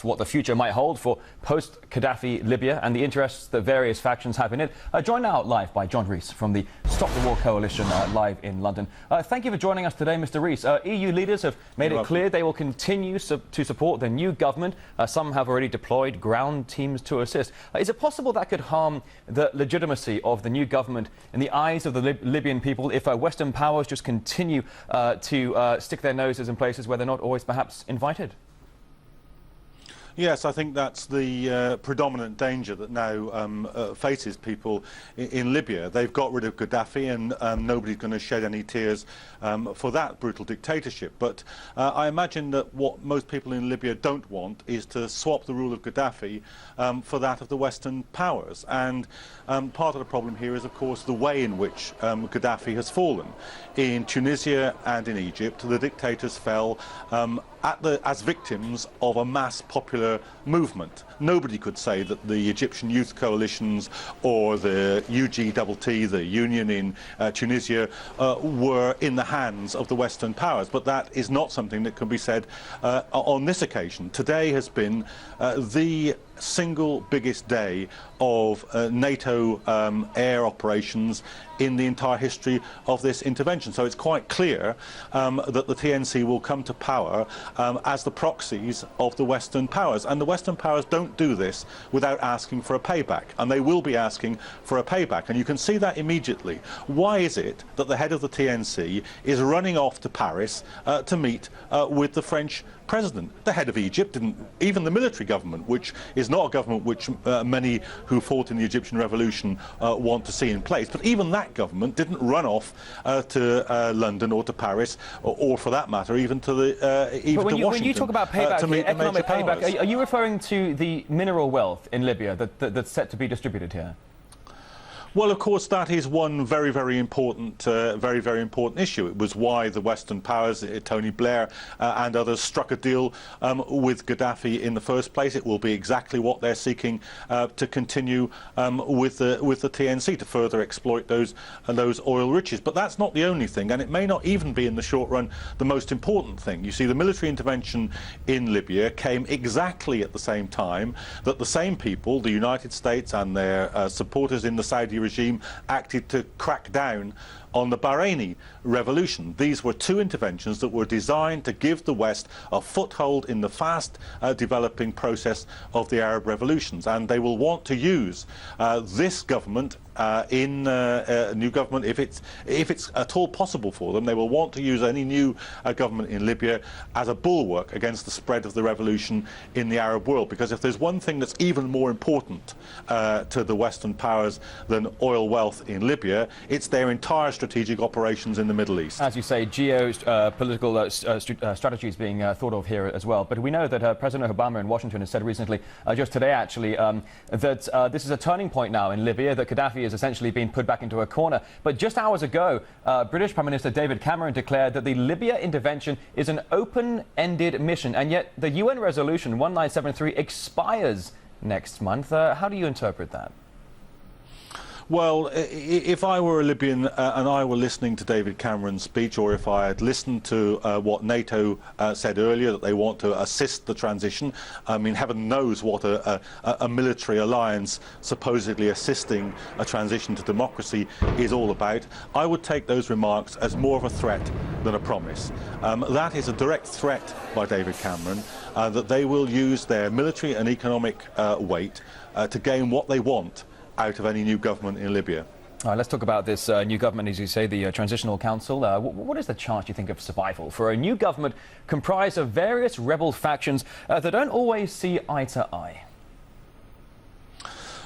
What the future might hold for post-Gadaffi Libya and the interests that various factions have in it. Joined now live by John Rees from the Stop the War Coalition live in London. Thank you for joining us today, Mr. Rees. EU leaders have made it clear they will continue to support the new government. Some have already deployed ground teams to assist. Is it possible that could harm the legitimacy of the new government in the eyes of the Libyan people if Western powers just continue to stick their noses in places where they're not always perhaps invited? Yes, I think that's the predominant danger that now faces people in Libya. They've got rid of Gadaffi and nobody's going to shed any tears for that brutal dictatorship. But I imagine that what most people in Libya don't want is to swap the rule of Gadaffi for that of the Western powers. And part of the problem here is, of course, the way in which Gadaffi has fallen. In Tunisia and in Egypt, the dictators fell as victims of a mass popular movement. Nobody could say that the Egyptian youth coalitions or the UGTT, the union in Tunisia, were in the hands of the Western powers. But that is not something that can be said on this occasion. Today has been the single biggest day of NATO air operations in the entire history of this intervention. So it's quite clear that the TNC will come to power as the proxies of the Western powers. And the Western powers don't do this without asking for a payback. And they will be asking for a payback. And you can see that immediately. Why is it that the head of the TNC is running off to Paris to meet with the French president? The head of Egypt didn't, even the military government, which is not a government which many who fought in the Egyptian revolution want to see in place, but even that government didn't run off to London or to Paris, or for that matter, even to Washington. When you talk about payback, economic payback, are you referring to the mineral wealth in Libya that's set to be distributed here? Well, of course, that is one very, very important issue. It was why the Western powers, Tony Blair and others, struck a deal with Gadaffi in the first place. It will be exactly what they're seeking to continue with the TNC, to further exploit those oil riches. But that's not the only thing, and it may not even be in the short run the most important thing. You see, the military intervention in Libya came exactly at the same time that the same people, the United States and their supporters in the Saudi regime, acted to crack down on the Bahraini revolution. These were two interventions that were designed to give the West a foothold in the fast developing process of the Arab revolutions, and they will want to use this government in a new government, if it's at all possible for them. They will want to use any new government in Libya as a bulwark against the spread of the revolution in the Arab world, because if there's one thing that's even more important to the Western powers than oil wealth in Libya, it's their entire strategic operations in the Middle East. As you say, geopolitical strategy is being thought of here as well. But we know that President Obama in Washington has said recently, just today actually, that this is a turning point now in Libya, that Gadaffi is essentially being put back into a corner. But just hours ago, British Prime Minister David Cameron declared that the Libya intervention is an open-ended mission, and yet the UN resolution 1973 expires next month. How do you interpret that? Well, if I were a Libyan and I were listening to David Cameron's speech, or if I had listened to what NATO said earlier, that they want to assist the transition, I mean, heaven knows what a military alliance supposedly assisting a transition to democracy is all about, I would take those remarks as more of a threat than a promise. That is a direct threat by David Cameron that they will use their military and economic weight to gain what they want out of any new government in Libya. All right, let's talk about this new government, as you say, the Transitional Council. What is the chance, you think, of survival for a new government comprised of various rebel factions that don't always see eye to eye?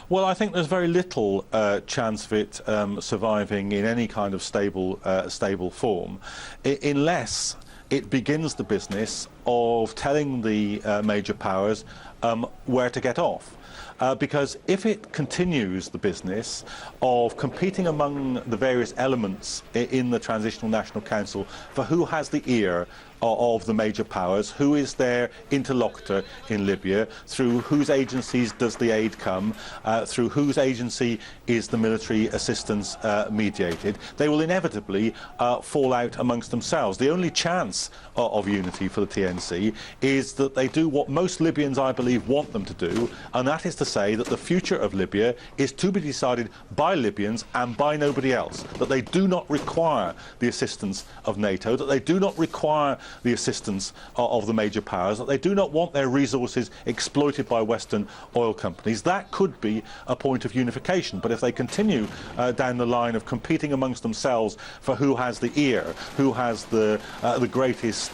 Well, I think there's very little chance of it surviving in any kind of stable form, unless it begins the business of telling the major powers where to get off. Because if it continues the business of competing among the various elements in the Transitional National Council for who has the ear of the major powers, who is their interlocutor in Libya, through whose agencies does the aid come, through whose agency is the military assistance mediated, they will inevitably fall out amongst themselves. The only chance of unity for the TNC is that they do what most Libyans, I believe, want them to do, and that is to say that the future of Libya is to be decided by Libyans and by nobody else, that they do not require the assistance of NATO, that they do not require the assistance of the major powers, that they do not want their resources exploited by Western oil companies. That could be a point of unification, but if they continue down the line of competing amongst themselves for who has the ear, who has the greatest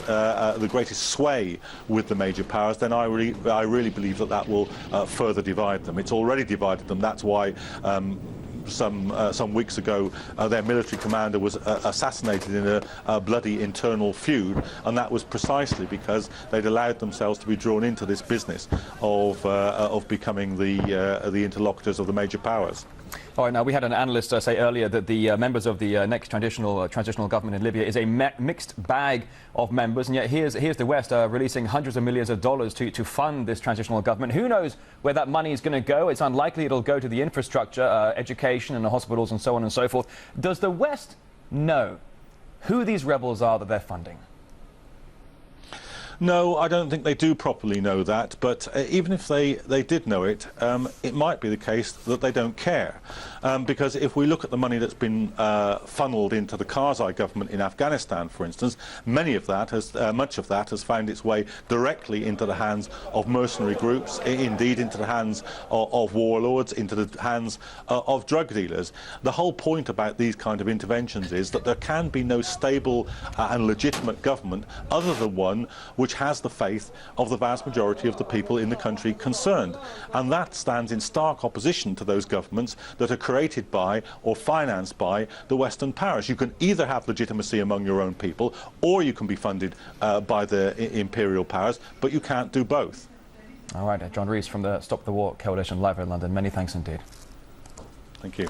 sway with the major powers, then I really believe that will further divide them. It's already divided them. That's why some weeks ago their military commander was assassinated in a bloody internal feud, and that was precisely because they'd allowed themselves to be drawn into this business of becoming the interlocutors of the major powers. All right, now we had an analyst say earlier that the members of the next transitional government in Libya is a mixed bag of members, and yet here's the West releasing hundreds of millions of dollars to fund this transitional government. Who knows where that money is going to go? It's unlikely it'll go to the infrastructure, education and the hospitals and so on and so forth. Does the West know who these rebels are that they're funding? No, I don't think they do properly know that, but even if they did know it, it might be the case that they don't care. Because if we look at the money that's been funneled into the Karzai government in Afghanistan, for instance, much of that has found its way directly into the hands of mercenary groups, indeed into the hands of warlords, into the hands of drug dealers. The whole point about these kind of interventions is that there can be no stable and legitimate government other than one which has the faith of the vast majority of the people in the country concerned. And that stands in stark opposition to those governments that are created by or financed by the Western powers. You can either have legitimacy among your own people, or you can be funded by the imperial powers, but you can't do both. All right, John Rees from the Stop the War Coalition live in London. Many thanks indeed. Thank you.